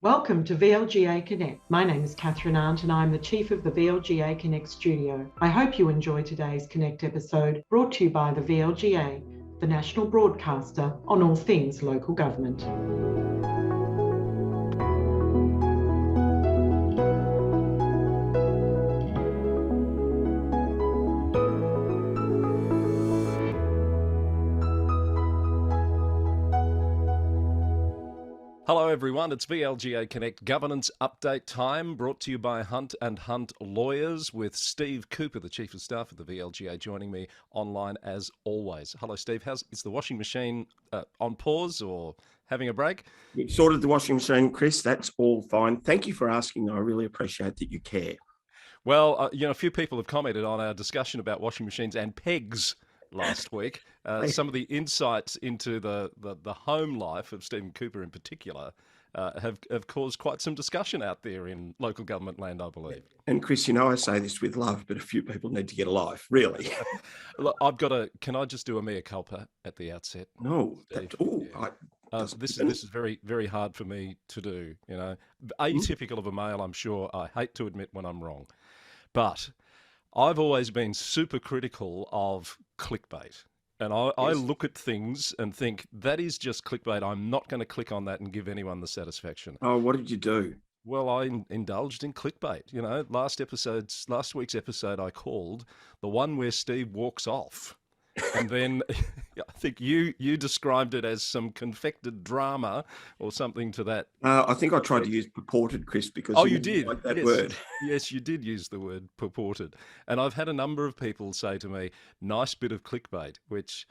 Welcome to VLGA Connect. My name is Catherine Arndt and I'm the Chief of the VLGA Connect studio. I hope you enjoy today's Connect episode brought to you by the VLGA, the national broadcaster on all things local government. Hello everyone, it's VLGA Connect Governance Update Time, brought to you by Hunt and Hunt Lawyers, with Steve Cooper, the Chief of Staff of the VLGA, joining me online as always. Hello Steve, is the washing machine on pause or having a break? We've sorted the washing machine, Chris, that's all fine. Thank you for asking, I really appreciate that you care. Well, a few people have commented on our discussion about washing machines and pegs last week. Some of the insights into the home life of Stephen Cooper in particular have caused quite some discussion out there in local government land, I believe. And Chris, I say this with love, but a few people need to get a life, really. Look, can I just do a mea culpa at the outset? No, this is very, very hard for me to do, Atypical of a male, I'm sure. I hate to admit when I'm wrong. But I've always been super critical of clickbait. And I look at things and think, that is just clickbait. I'm not going to click on that and give anyone the satisfaction. Oh, what did you do? Well, I indulged in clickbait. Last week's episode I called the one where Steve walks off. And then I think you described it as some confected drama or something to that. I think I tried to use purported, Chris, because you did like that word. Yes, you did use the word purported. And I've had a number of people say to me, nice bit of clickbait, which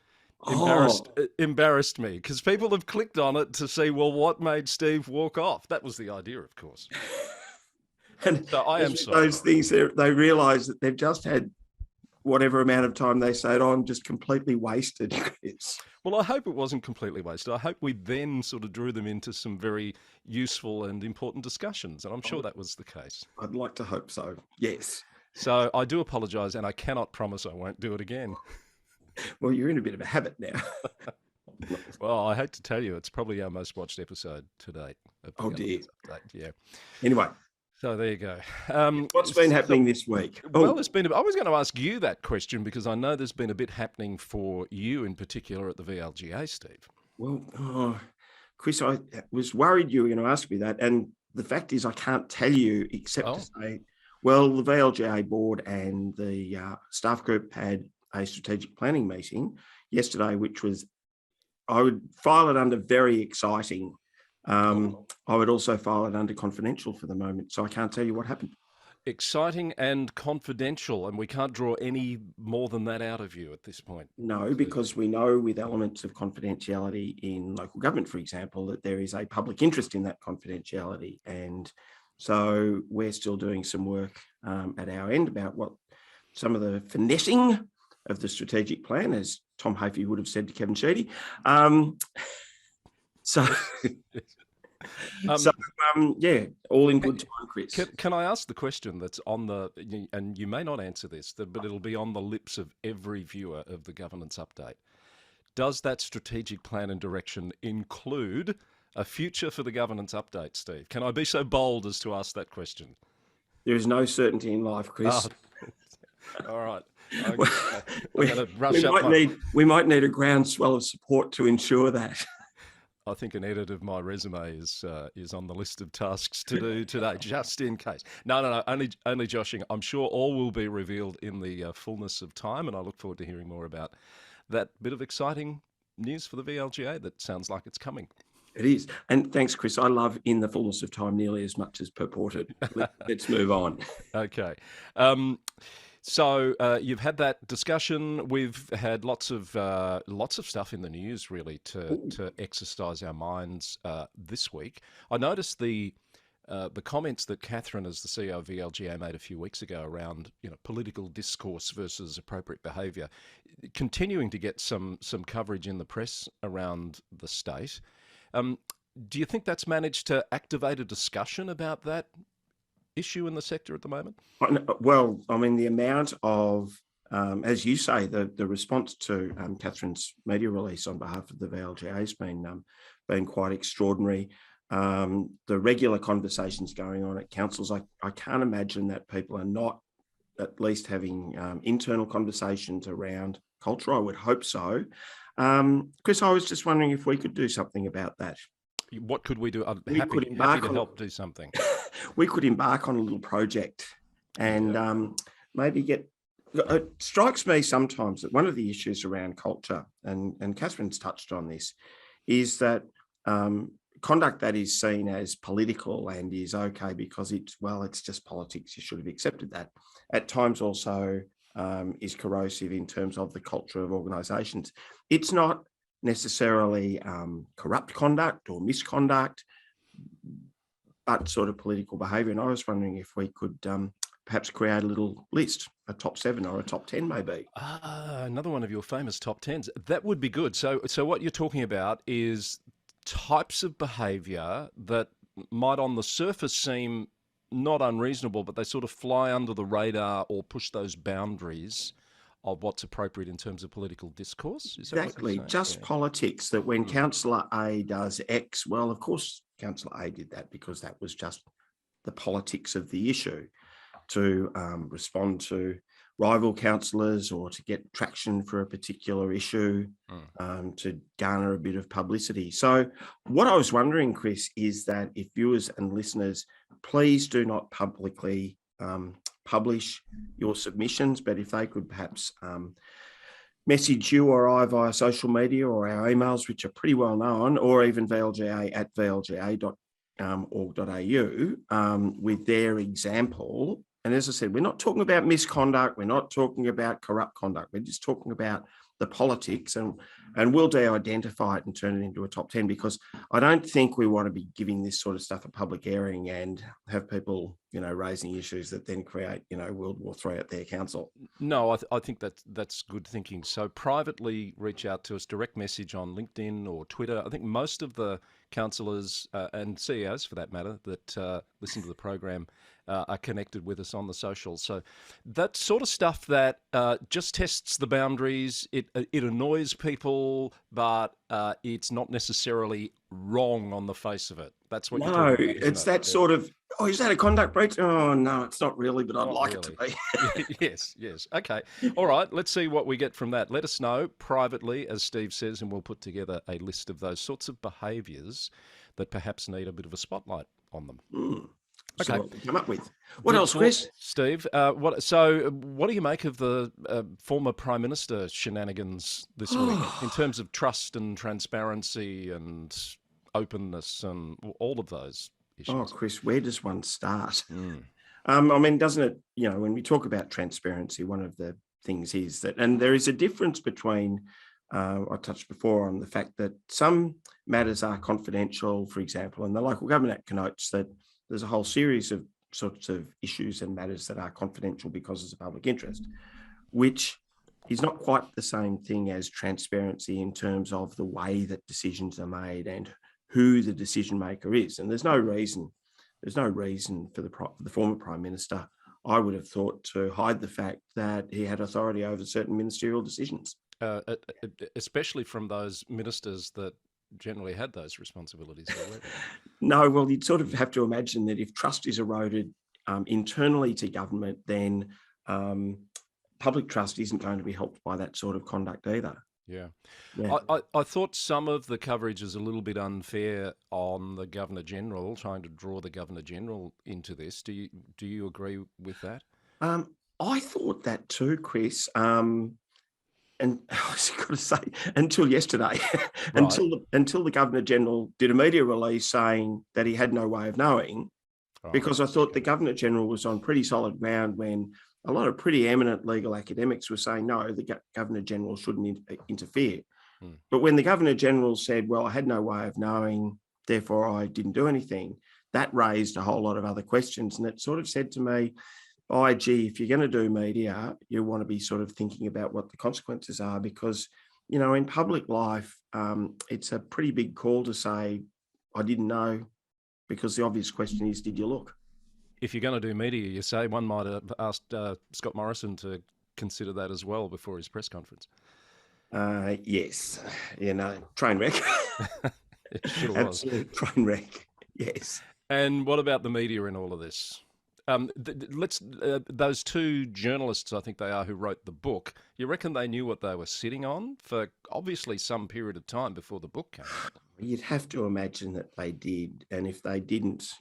embarrassed me, because people have clicked on it to see, well, what made Steve walk off? That was the idea, of course. And so I am sorry. Those things, they realise that they've just had whatever amount of time they say, I'm just completely wasted, Chris. Well, I hope it wasn't completely wasted. I hope we then sort of drew them into some very useful and important discussions, and I'm sure that was the case. I'd like to hope so, yes. So I do apologise, and I cannot promise I won't do it again. Well, you're in a bit of a habit now. Well, I hate to tell you, it's probably our most watched episode to date. Oh, dear. Yeah. Anyway. So there you go. What's been happening this week? Well, I was going to ask you that question because I know there's been a bit happening for you in particular at the VLGA, Steve. Well, Chris, I was worried you were going to ask me that. And the fact is I can't tell you except to say, well, the VLGA board and the staff group had a strategic planning meeting yesterday, which was, I would file it under very exciting. I would also file it under confidential for the moment, so I can't tell you what happened. Exciting and confidential, and we can't draw any more than that out of you at this point. No, because we know with elements of confidentiality in local government, for example, that there is a public interest in that confidentiality. And so we're still doing some work at our end about what some of the finessing of the strategic plan, as Tom Hafey would have said to Kevin Sheedy. All in good time, Chris. Can I ask the question that's on and you may not answer this, but it'll be on the lips of every viewer of the governance update. Does that strategic plan and direction include a future for the governance update, Steve? Can I be so bold as to ask that question? There is no certainty in life, Chris. All right. We might need a groundswell of support to ensure that. I think an edit of my resume is on the list of tasks to do today, just in case. No, only joshing. I'm sure all will be revealed in the fullness of time, and I look forward to hearing more about that bit of exciting news for the VLGA that sounds like it's coming. It is. And thanks, Chris. I love in the fullness of time nearly as much as purported. Let's move on. Okay. So you've had that discussion. We've had lots of stuff in the news really to exercise our minds this week. I noticed the comments that Catherine, as the CEO of VLGA, made a few weeks ago around political discourse versus appropriate behaviour, continuing to get some coverage in the press around the state. Do you think that's managed to activate a discussion about that issue in the sector at the moment? Well, I mean, the amount of, as you say, the response to Catherine's media release on behalf of the VLGA has been quite extraordinary. the regular conversations going on at councils, I can't imagine that people are not at least having internal conversations around culture. I would hope so. Chris, I was just wondering if we could do something about that. What could we do? I'm We happy could to embark on- help do something. We could embark on a little project and maybe get. It strikes me sometimes that one of the issues around culture, and Catherine's touched on this, is that conduct that is seen as political and is okay because it's just politics. You should have accepted that. At times also is corrosive in terms of the culture of organisations. It's not necessarily corrupt conduct or misconduct, but sort of political behaviour. And I was wondering if we could perhaps create a little list, a top 7 or a top 10 maybe. Another one of your famous top 10s. That would be good. So what you're talking about is types of behaviour that might on the surface seem not unreasonable, but they sort of fly under the radar or push those boundaries of what's appropriate in terms of political discourse. Is that Exactly, just politics, that when Councillor A does X, well, of course, Councillor A did that because that was just the politics of the issue, to respond to rival councillors or to get traction for a particular issue, to garner a bit of publicity. So what I was wondering, Chris, is that if viewers and listeners, please do not publicly publish your submissions, but if they could perhaps message you or I via social media or our emails, which are pretty well known, or even vlga@vlga.org.au with their example. And as I said, we're not talking about misconduct. We're not talking about corrupt conduct. We're just talking about the politics, and we'll de-identify it and turn it into a top 10, because I don't think we want to be giving this sort of stuff a public airing and have people, raising issues that then create, World War III at their council. No, I think that's good thinking. So privately reach out to us, direct message on LinkedIn or Twitter. I think most of the councillors and CEOs, for that matter, that listen to the program are connected with us on the socials. So that sort of stuff that just tests the boundaries, it annoys people, but it's not necessarily wrong on the face of it. That's what you're talking about. No, it's that sort of, is that a conduct breach? Oh, no, it's not really, but I'd like it to be. Yes. Okay. All right, let's see what we get from that. Let us know privately, as Steve says, and we'll put together a list of those sorts of behaviours that perhaps need a bit of a spotlight on them. Okay. What we come up with. What else, Chris? Steve, what do you make of the former Prime Minister shenanigans this week in terms of trust and transparency and openness and all of those issues? Oh, Chris, where does one start? I mean, doesn't it, when we talk about transparency, one of the things is that, and there is a difference between, I touched before on the fact that some matters are confidential, for example, and the Local Government Act connotes that there's a whole series of sorts of issues and matters that are confidential because it's a public interest, which is not quite the same thing as transparency in terms of the way that decisions are made and who the decision maker is. And there's no reason for the former Prime Minister, I would have thought, to hide the fact that he had authority over certain ministerial decisions. Especially from those ministers that generally had those responsibilities already. No, well, you'd sort of have to imagine that if trust is eroded internally to government, then public trust isn't going to be helped by that sort of conduct either. Yeah. I thought some of the coverage is a little bit unfair on the Governor-General, trying to draw the Governor-General into this. Do you agree with that? I thought that too, Chris. And I was got to say, until yesterday, right. until the Governor-General did a media release saying that he had no way of knowing, because I thought the Governor-General was on pretty solid ground when a lot of pretty eminent legal academics were saying, no, the Governor-General shouldn't interfere. But when the Governor-General said, well, I had no way of knowing, therefore I didn't do anything, that raised a whole lot of other questions. And it sort of said to me, if you're going to do media, you want to be sort of thinking about what the consequences are, because, in public life, it's a pretty big call to say, I didn't know, because the obvious question is, did you look? If you're going to do media, you say, one might have asked Scott Morrison to consider that as well before his press conference. Yes, train wreck. It sure Absolute train wreck. Yes. And what about the media in all of this? Those two journalists, I think they are, who wrote the book, you reckon they knew what they were sitting on for obviously some period of time before the book came out? You'd have to imagine that they did. And if they didn't,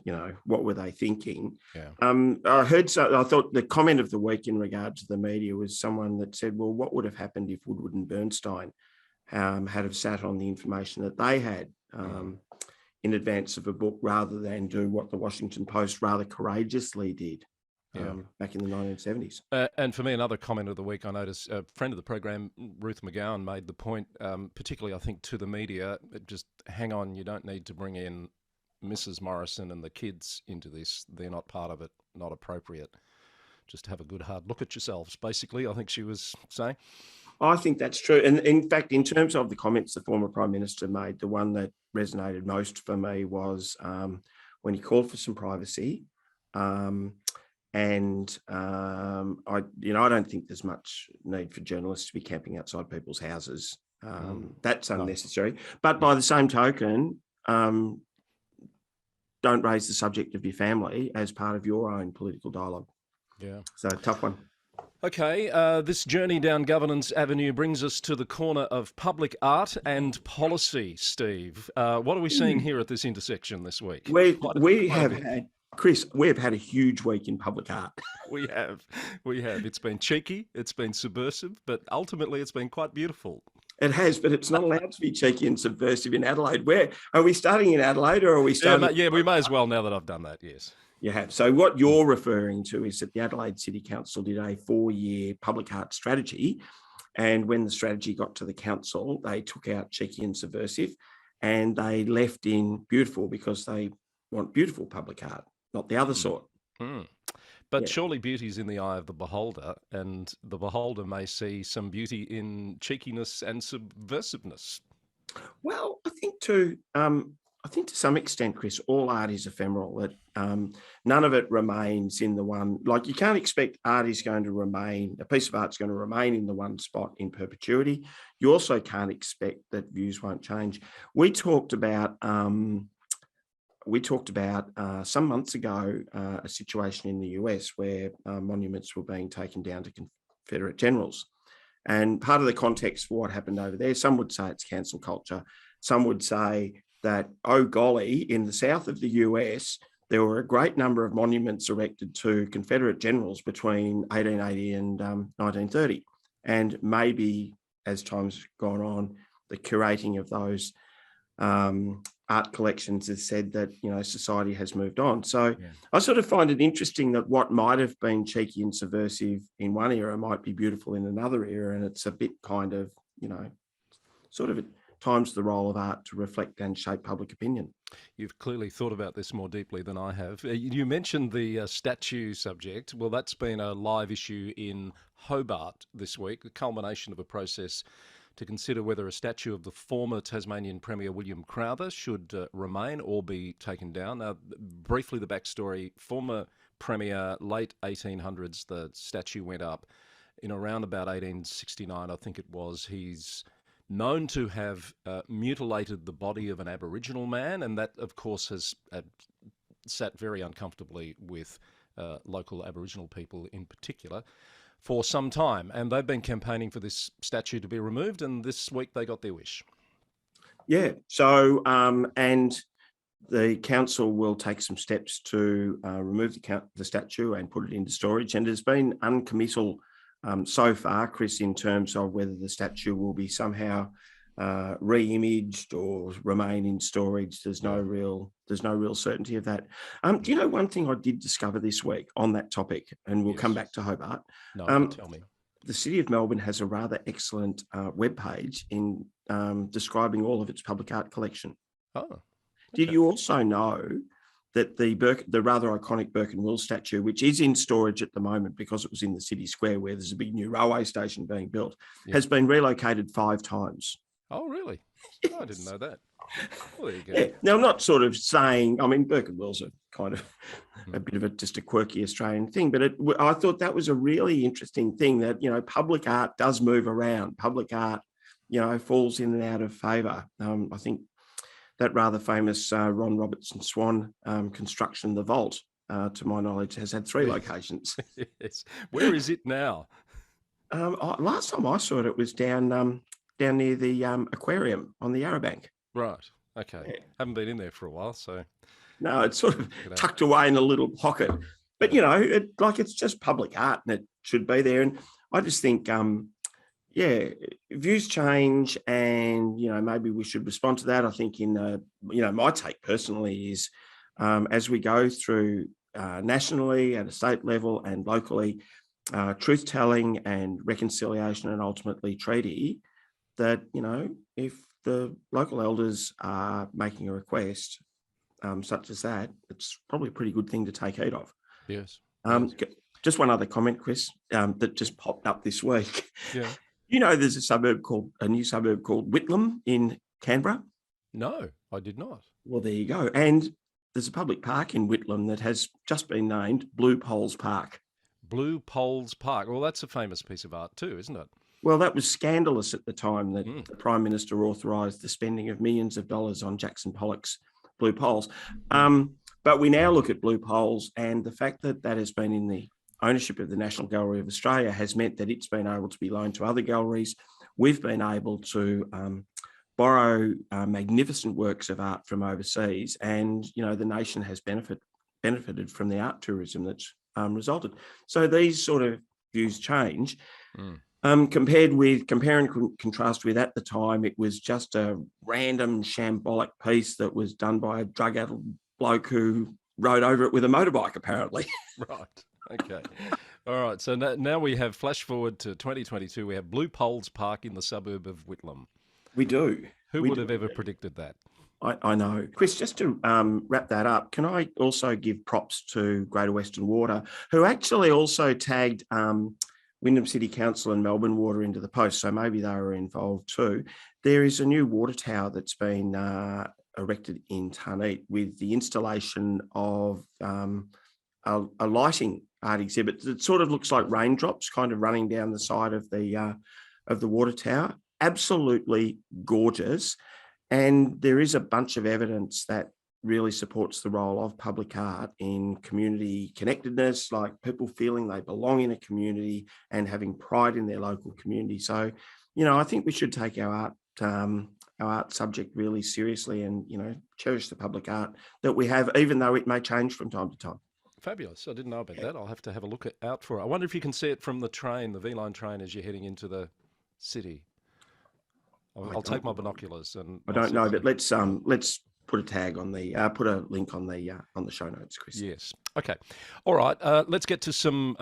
what were they thinking? Yeah. I thought the comment of the week in regard to the media was someone that said, well, what would have happened if Woodward and Bernstein had have sat on the information that they had in advance of a book, rather than do what the Washington Post rather courageously did back in the 1970s. And for me, another comment of the week, I noticed a friend of the program, Ruth McGowan, made the point, particularly I think to the media, just hang on, you don't need to bring in Mrs. Morrison and the kids into this. They're not part of it, not appropriate. Just have a good hard look at yourselves, basically, I think she was saying. I think that's true. And in fact, in terms of the comments the former Prime Minister made, the one that resonated most for me was when he called for some privacy. I don't think there's much need for journalists to be camping outside people's houses. That's unnecessary. No. But by the same token, don't raise the subject of your family as part of your own political dialogue. Yeah. So tough one. Okay, this journey down Governance Avenue brings us to the corner of public art and policy, Steve. What are we seeing here at this intersection this week? We have had a huge week in public art. We have. It's been cheeky, it's been subversive, but ultimately it's been quite beautiful. It has, but it's not allowed to be cheeky and subversive in Adelaide. Where are we starting in Adelaide, or are we starting? Yeah, we may as well now that I've done that, yes. You have. So what you're referring to is that the Adelaide City Council did a 4-year public art strategy. And when the strategy got to the council, they took out cheeky and subversive and they left in beautiful, because they want beautiful public art, not the other sort. But surely beauty's in the eye of the beholder, and the beholder may see some beauty in cheekiness and subversiveness. Well, I think to some extent, Chris, all art is ephemeral. That none of it remains in the one. Like, you can't expect a piece of art's going to remain in the one spot in perpetuity. You also can't expect that views won't change. We talked about some months ago a situation in the US where monuments were being taken down to Confederate generals. And part of the context for what happened over there, some would say it's cancel culture. Some would say that, oh golly, in the south of the US, there were a great number of monuments erected to Confederate generals between 1880 and 1930. And maybe as time's gone on, the curating of those art collections has said that, society has moved on. So I sort of find it interesting that what might have been cheeky and subversive in one era might be beautiful in another era. And it's a bit kind of, sort of at times the role of art to reflect and shape public opinion. You've clearly thought about this more deeply than I have. You mentioned the statue subject. Well, that's been a live issue in Hobart this week, the culmination of a process to consider whether a statue of the former Tasmanian Premier William Crowther should remain or be taken down. Now, briefly, the backstory: former Premier, late 1800s, the statue went up. In around about 1869, I think it was, he's known to have mutilated the body of an Aboriginal man, and that, of course, has sat very uncomfortably with local Aboriginal people in particular for some time, and they've been campaigning for this statue to be removed, and this week they got their wish. Yeah, so, and the council will take some steps to remove the statue and put it into storage, and there's been uncommittal so far, Chris, in terms of whether the statue will be somehow re-imaged or remain in storage. There's no real certainty of that. Do you know one thing I did discover this week on that topic, and we'll come back to Hobart? No, tell me. The City of Melbourne has a rather excellent webpage in describing all of its public art collection. Oh, okay. Did you also know that the rather iconic Burke and Wills statue, which is in storage at the moment because it was in the city square where there's a big new railway station being built, has been relocated 5 times? Oh, really? Yes. Oh, I didn't know that. Well, there you go. Yeah. Now, I'm not sort of saying, Burke and Wills are kind of a bit of just a quirky Australian thing, but I thought that was a really interesting thing that, public art does move around. Public art, falls in and out of favour. I think that rather famous Ron Robertson Swan construction, the Vault, to my knowledge, has had 3 locations. Yes. Where is it now? Last time I saw it, it was down near the aquarium on the Yarra Bank. Right. Okay. Yeah. Haven't been in there for a while, so. No, it's sort of tucked away in a little pocket. But, you know, it's just public art and it should be there. And I just think, views change and, you know, maybe we should respond to that. I think my take personally is as we go through nationally at a state level and locally, truth-telling and reconciliation and ultimately treaty, that, you know, if the local elders are making a request such as that, it's probably a pretty good thing to take heed of. Yes. Just one other comment, Chris, that just popped up this week. Yeah. You know, there's a new suburb called Whitlam in Canberra. No, I did not. Well, there you go. And there's a public park in Whitlam that has just been named Blue Poles Park. Blue Poles Park. Well, that's a famous piece of art too, isn't it? Well, that was scandalous at the time that the Prime Minister authorised the spending of millions of dollars on Jackson Pollock's Blue Poles. But we now look at Blue Poles, and the fact that that has been in the ownership of the National Gallery of Australia has meant that it's been able to be loaned to other galleries. We've been able to borrow magnificent works of art from overseas, and, you know, the nation has benefited from the art tourism that's resulted. So these sort of views change. Compare and contrast with, at the time, it was just a random shambolic piece that was done by a drug-addled bloke who rode over it with a motorbike, apparently. Right. Okay. All right. So now we have, flash forward to 2022, we have Blue Poles Park in the suburb of Whitlam. We do. Who would have ever predicted that? I know. Chris, just to wrap that up, can I also give props to Greater Western Water, who actually also tagged Wyndham City Council and Melbourne Water into the post, so maybe they were involved too. There is a new water tower that's been erected in Tarneet with the installation of a lighting art exhibit. It sort of looks like raindrops kind of running down the side of the water tower. Absolutely gorgeous. And there is a bunch of evidence that really supports the role of public art in community connectedness, like people feeling they belong in a community and having pride in their local community. So, you know, I think we should take our art subject really seriously and, you know, cherish the public art that we have, even though it may change from time to time. Fabulous. I didn't know about that. I'll have to have a look out for it. I wonder if you can see it from the train, the V-Line train, as you're heading into the city. I'll take my binoculars and I don't know, but let's put a tag on the put a link on the show notes, Chris. Yes. Okay. All right. Let's get to some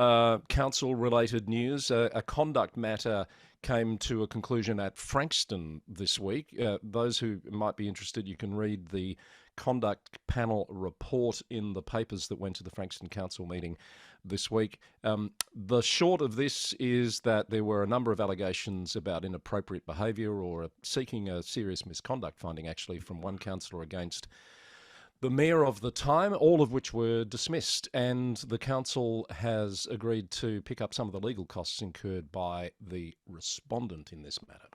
council-related news. A conduct matter came to a conclusion at Frankston this week. Those who might be interested, you can read the conduct panel report in the papers that went to the Frankston Council meeting this week. The short of this is that there were a number of allegations about inappropriate behaviour or seeking a serious misconduct finding, actually, from one councillor against the mayor of the time, all of which were dismissed. And the council has agreed to pick up some of the legal costs incurred by the respondent in this matter.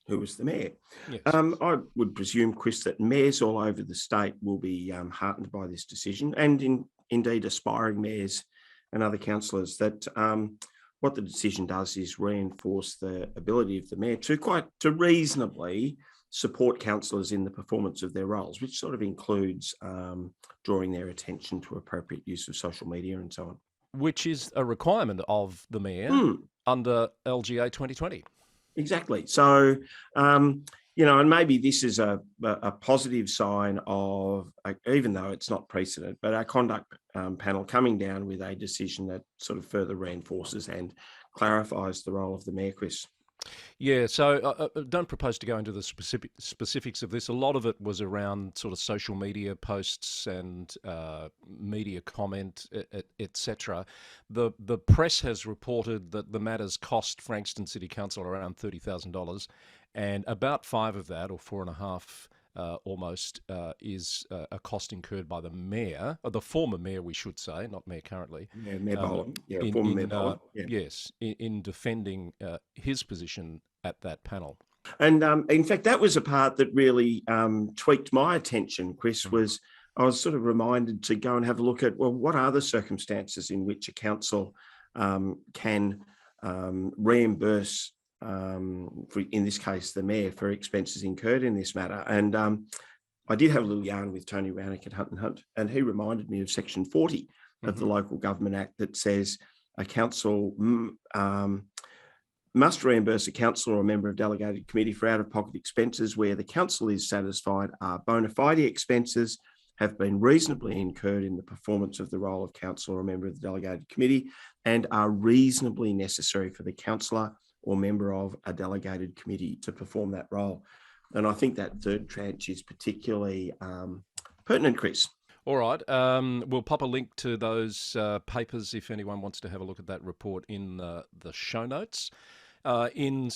Who was the mayor? Yes. I would presume, Chris, that mayors all over the state will be heartened by this decision, and indeed aspiring mayors and other councillors, that what the decision does is reinforce the ability of the mayor to reasonably support councillors in the performance of their roles, which sort of includes drawing their attention to appropriate use of social media and so on. Which is a requirement of the mayor under LGA 2020. Exactly. So, you know, and maybe this is a positive sign of, even though it's not precedent, but our conduct panel coming down with a decision that sort of further reinforces and clarifies the role of the mayor, Chris. Yeah, so I don't propose to go into the specifics of this. A lot of it was around sort of social media posts and media comment, etc. The press has reported that the matters cost Frankston City Council around $30,000, and about 5 of that, or 4.5 almost, is a cost incurred by the mayor, or the former mayor, we should say, not mayor currently. Yeah, Mayor Boland. Yeah, former Mayor Boland. Yes, in defending his position at that panel. And in fact, that was a part that really tweaked my attention, Chris, was I was sort of reminded to go and have a look at, well, what are the circumstances in which a council can reimburse, in this case, the mayor for expenses incurred in this matter. And I did have a little yarn with Tony Rannick at Hunt and Hunt, and he reminded me of Section 40 of the Local Government Act that says a council must reimburse a councillor or a member of delegated committee for out-of-pocket expenses where the council is satisfied are bona fide expenses, have been reasonably incurred in the performance of the role of councillor or member of the delegated committee, and are reasonably necessary for the councillor or member of a delegated committee to perform that role. And I think that third tranche is particularly pertinent, Chris. All right. We'll pop a link to those papers if anyone wants to have a look at that report in the show notes. In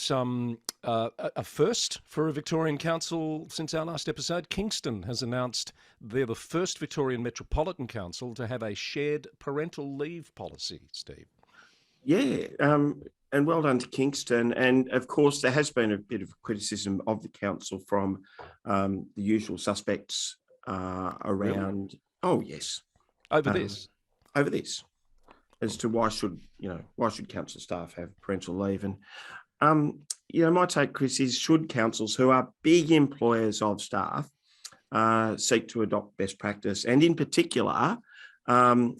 a first for a Victorian council since our last episode, Kingston has announced they're the first Victorian Metropolitan Council to have a shared parental leave policy, Steve. Yeah, and well done to Kingston. And of course, there has been a bit of criticism of the council from the usual suspects around. Really? Oh, yes. Over this, as to why should council staff have parental leave? And my take, Chris, is should councils who are big employers of staff seek to adopt best practice, and in particular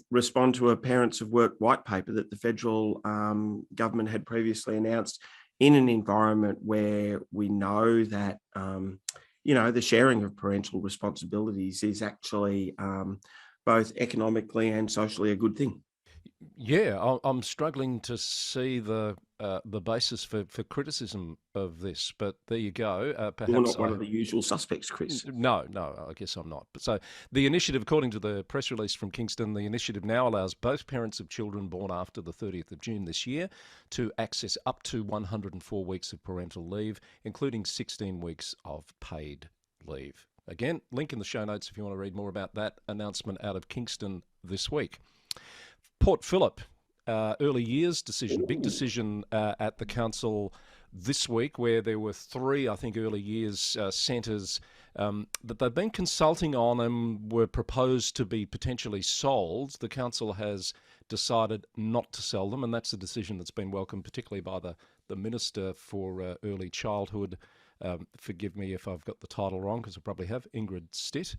respond to a Parents of Work white paper that the federal government had previously announced, in an environment where we know that the sharing of parental responsibilities is actually both economically and socially a good thing. Yeah, I'm struggling to see the basis for criticism of this, but there you go. Perhaps you're not one of the usual suspects, Chris. No, I guess I'm not. But so the initiative, according to the press release from Kingston, the initiative now allows both parents of children born after the 30th of June this year to access up to 104 weeks of parental leave, including 16 weeks of paid leave. Again, link in the show notes if you want to read more about that announcement out of Kingston this week. Port Phillip, early years decision, big decision at the council this week, where there were 3, I think, early years centres that they've been consulting on and were proposed to be potentially sold. The council has decided not to sell them, and that's a decision that's been welcomed, particularly by the Minister for Early Childhood. Forgive me if I've got the title wrong, because I probably have, Ingrid Stitt.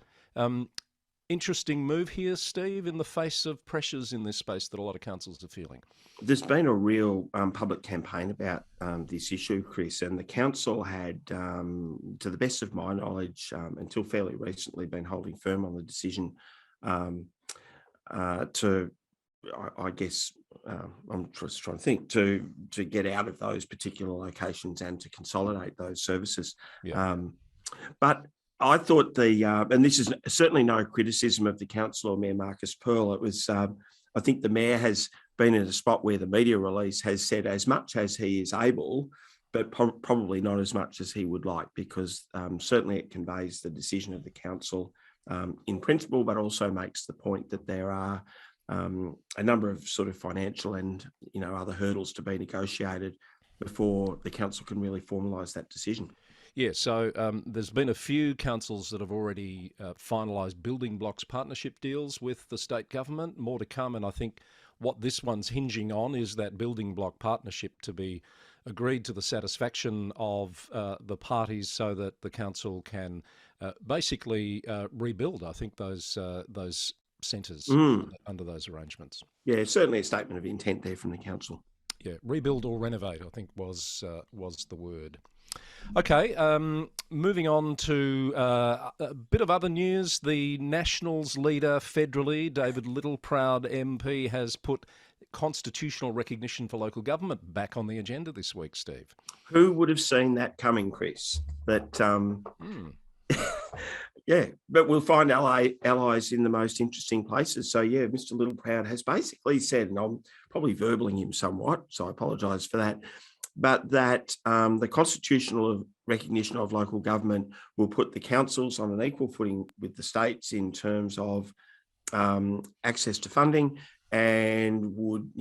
Interesting move here, Steve, in the face of pressures in this space that a lot of councils are feeling. There's been a real public campaign about this issue, Chris, and the council had, to the best of my knowledge, until fairly recently, been holding firm on the decision to, I guess, I'm just trying to think, to get out of those particular locations and to consolidate those services. Yeah. But I thought and this is certainly no criticism of the council or Mayor Marcus Pearl. It was, I think the mayor has been in a spot where the media release has said as much as he is able, but probably not as much as he would like, because certainly it conveys the decision of the council in principle, but also makes the point that there are a number of sort of financial and other hurdles to be negotiated before the council can really formalise that decision. Yeah, so there's been a few councils that have already finalised building blocks partnership deals with the state government. More to come, and I think what this one's hinging on is that building block partnership to be agreed to the satisfaction of the parties, so that the council can basically rebuild, I think, those centres under those arrangements. Yeah, certainly a statement of intent there from the council. Yeah, rebuild or renovate, I think was the word. Okay, moving on to a bit of other news. The Nationals leader federally, David Littleproud MP, has put constitutional recognition for local government back on the agenda this week, Steve. Who would have seen that coming, Chris? That yeah, but we'll find allies in the most interesting places. So yeah, Mr. Littleproud has basically said, and I'm probably verbling him somewhat, so I apologise for that, but that the constitutional recognition of local government will put the councils on an equal footing with the states in terms of access to funding, and would,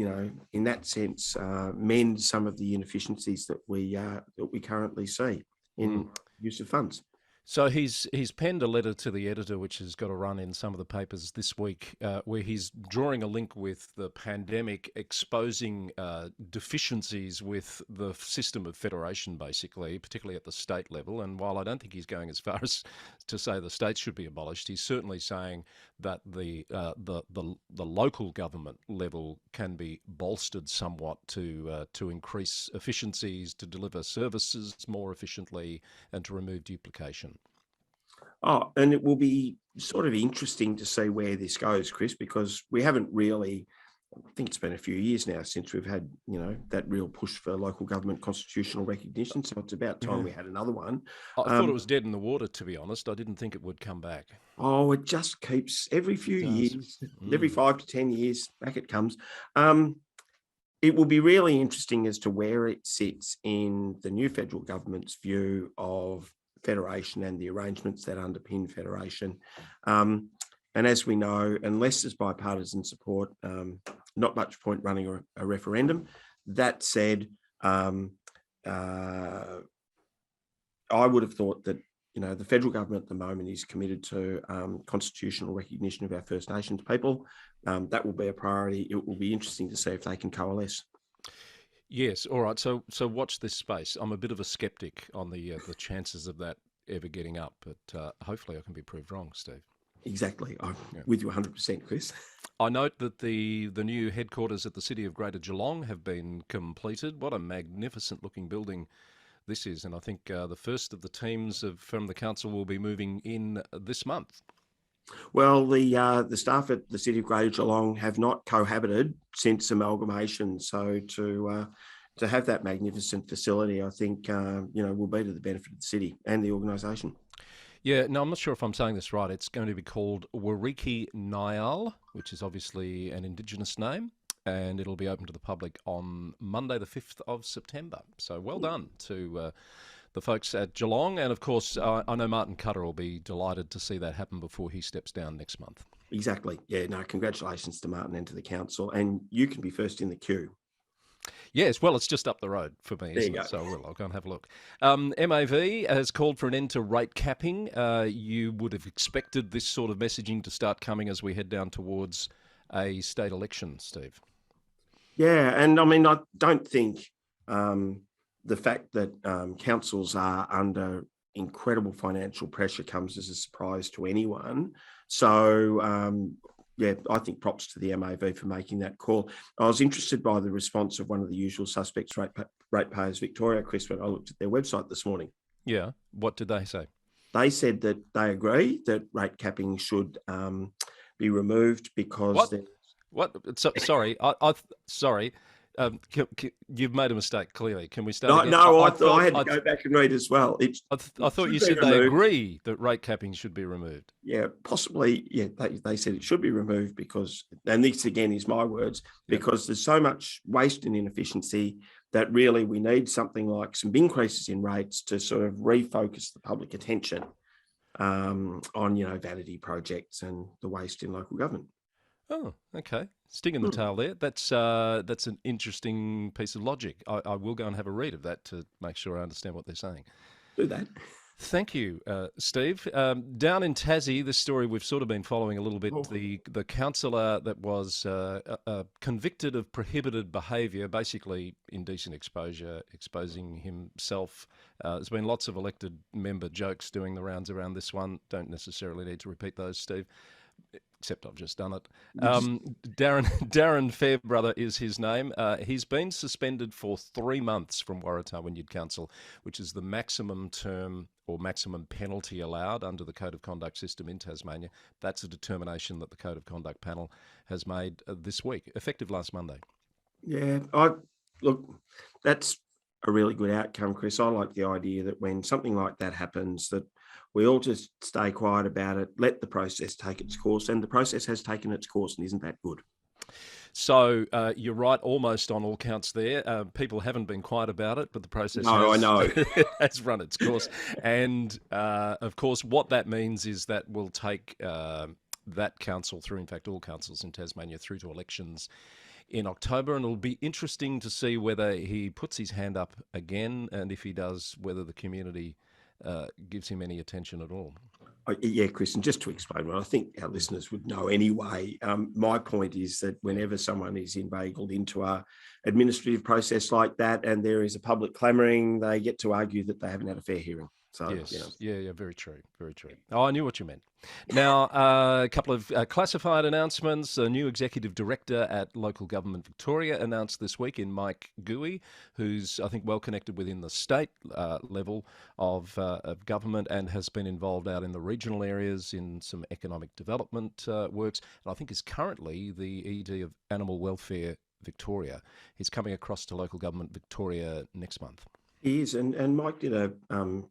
in that sense, mend some of the inefficiencies that we currently see. in use of funds. So he's penned a letter to the editor, which has got a run in some of the papers this week, where he's drawing a link with the pandemic, exposing deficiencies with the system of federation, basically, particularly at the state level. And while I don't think he's going as far as to say the states should be abolished, he's certainly saying that the local government level can be bolstered somewhat to increase efficiencies, to deliver services more efficiently, and to remove duplication. Oh, and it will be sort of interesting to see where this goes, Chris, because we haven't really, I think it's been a few years now since we've had, that real push for local government constitutional recognition. So it's about time we had another one. I thought it was dead in the water, to be honest. I didn't think it would come back. Oh, it just keeps every few years, every 5 to 10 years, back it comes. It will be really interesting as to where it sits in the new federal government's view of federation and the arrangements that underpin federation. And as we know, unless there's bipartisan support, not much point running a referendum. That said, I would have thought that the federal government at the moment is committed to constitutional recognition of our First Nations people. That will be a priority. It will be interesting to see if they can coalesce. Yes. All right. So watch this space. I'm a bit of a skeptic on the chances of that ever getting up, but hopefully I can be proved wrong, Steve. Exactly. I'm with you 100%, Chris. I note that the new headquarters at the City of Greater Geelong have been completed. What a magnificent looking building this is. And I think the first of the teams from the council will be moving in this month. Well, the staff at the City of Greater Geelong have not cohabited since amalgamation. So to have that magnificent facility, I think, will be to the benefit of the city and the organisation. Yeah, no, I'm not sure if I'm saying this right. It's going to be called Wariki Nyal, which is obviously an Indigenous name, and it'll be open to the public on Monday, the 5th of September. So well done to the folks at Geelong. And of course, I know Martin Cutter will be delighted to see that happen before he steps down next month. Exactly. Yeah, no, congratulations to Martin and to the council. And you can be first in the queue. Yes, well, it's just up the road for me, isn't it? So I'll go and have a look. MAV has called for an end to rate capping. You would have expected this sort of messaging to start coming as we head down towards a state election, Steve. Yeah, and I mean, I don't think the fact that councils are under incredible financial pressure comes as a surprise to anyone. So, I think props to the MAV for making that call. I was interested by the response of one of the usual suspects, Ratepayers Victoria, Chris, when I looked at their website this morning. Yeah, what did they say? They said that they agree that rate capping should be removed because... What? Sorry, sorry. You've made a mistake, clearly. Can we start again? No, I had to go back and read as well. I thought you said they agree that rate capping should be removed. Yeah, possibly. Yeah, they said it should be removed because, and this again is my words, because there's so much waste and inefficiency that really we need something like some increases in rates to sort of refocus the public attention on, vanity projects and the waste in local government. Oh, okay. Sting in the tail there. That's an interesting piece of logic. I will go and have a read of that to make sure I understand what they're saying. Do that. Thank you, Steve. Down in Tassie, this story we've sort of been following a little bit. The councillor that was convicted of prohibited behaviour, basically indecent exposure, exposing himself. There's been lots of elected member jokes doing the rounds around this one. Don't necessarily need to repeat those, Steve. Except I've just done it. Darren Fairbrother is his name. He's been suspended for 3 months from Waratah Wynyard Council, which is the maximum term or maximum penalty allowed under the Code of Conduct system in Tasmania. That's a determination that the Code of Conduct panel has made this week, effective last Monday. Yeah, look, that's a really good outcome, Chris. I like the idea that when something like that happens, that we all just stay quiet about it, let the process take its course, and the process has taken its course, and isn't that good? So you're right, almost on all counts there. People haven't been quiet about it, but the process has run its course. And, of course, what that means is that we'll take that council through, in fact, all councils in Tasmania, through to elections in October, and it'll be interesting to see whether he puts his hand up again, and if he does, whether the community gives him any attention at all. Yeah, Chris, and just to explain what I think our listeners would know anyway, my point is that whenever someone is inveigled into a administrative process like that and there is a public clamouring, they get to argue that they haven't had a fair hearing. So, yes, yeah, very true, very true. Oh, I knew what you meant. Now, a couple of classified announcements. A new executive director at Local Government Victoria announced this week in Mike Gooey, who's, I think, well connected within the state level of government and has been involved out in the regional areas in some economic development works, and I think is currently the ED of Animal Welfare Victoria. He's coming across to Local Government Victoria next month. He is, and Mike did a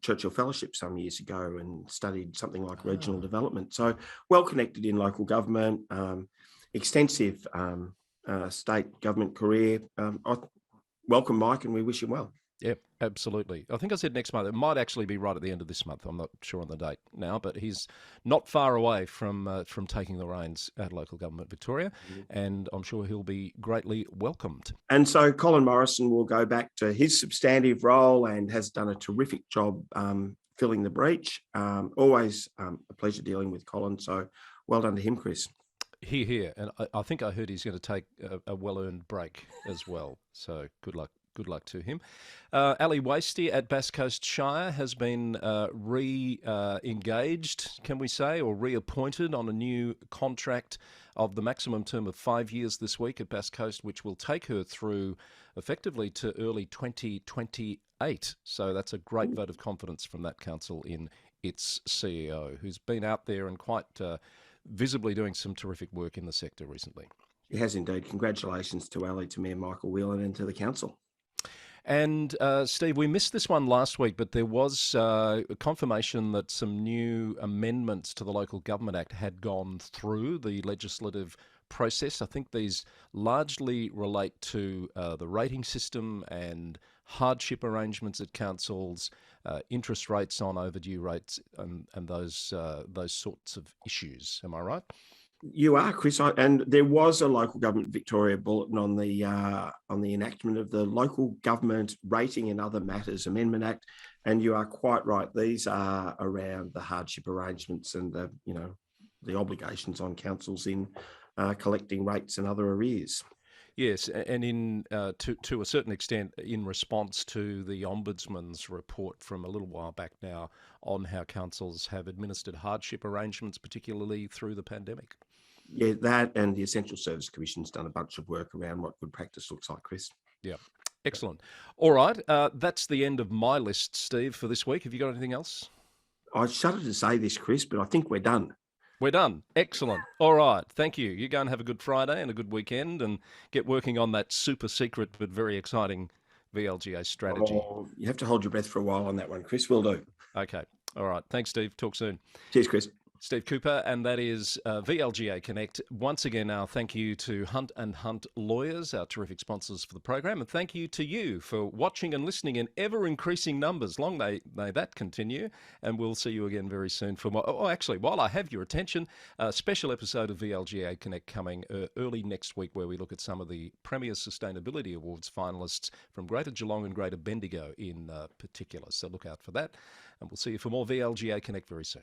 Churchill Fellowship some years ago and studied something like regional development. So well connected in local government, extensive state government career. I welcome Mike, and we wish him well. Yeah, absolutely. I think I said next month. It might actually be right at the end of this month. I'm not sure on the date now, but he's not far away from taking the reins at Local Government Victoria, and I'm sure he'll be greatly welcomed. And so Colin Morrison will go back to his substantive role and has done a terrific job filling the breach. Always a pleasure dealing with Colin, so well done to him, Chris. Here. And I think I heard he's going to take a well-earned break as well, so good luck. Good luck to him. Ali Wasty at Bass Coast Shire has been re-engaged, can we say, or reappointed on a new contract of the maximum term of 5 years this week at Bass Coast, which will take her through effectively to early 2028. So that's a great vote of confidence from that council in its CEO, who's been out there and quite visibly doing some terrific work in the sector recently. He has indeed. Congratulations to Ali, to Mayor Michael Whelan, and to the council. And Steve, we missed this one last week, but there was a confirmation that some new amendments to the Local Government Act had gone through the legislative process. I think these largely relate to the rating system and hardship arrangements at councils, interest rates on overdue rates, and those sorts of issues. Am I right? You are, Chris, and there was a Local Government Victoria bulletin on the enactment of the Local Government Rating and Other Matters Amendment Act, and you are quite right. These are around the hardship arrangements and the obligations on councils in collecting rates and other arrears. Yes, and in to a certain extent, in response to the Ombudsman's report from a little while back now on how councils have administered hardship arrangements, particularly through the pandemic. Yeah, that and the Essential Service Commission's done a bunch of work around what good practice looks like, Chris. Yeah, excellent. All right, that's the end of my list, Steve, for this week. Have you got anything else? I shudder to say this, Chris, but I think we're done. We're done. Excellent. All right. Thank you. You go and have a good Friday and a good weekend and get working on that super secret but very exciting VLGA strategy. Oh, you have to hold your breath for a while on that one, Chris. Will do. Okay. All right. Thanks, Steve. Talk soon. Cheers, Chris. Steve Cooper, and that is VLGA Connect. Once again, our thank you to Hunt and Hunt Lawyers, our terrific sponsors for the program, and thank you to you for watching and listening in ever-increasing numbers. Long may that continue, and we'll see you again very soon for more. Oh, actually, while I have your attention, a special episode of VLGA Connect coming early next week, where we look at some of the Premier Sustainability Awards finalists from Greater Geelong and Greater Bendigo in particular. So look out for that, and we'll see you for more VLGA Connect very soon.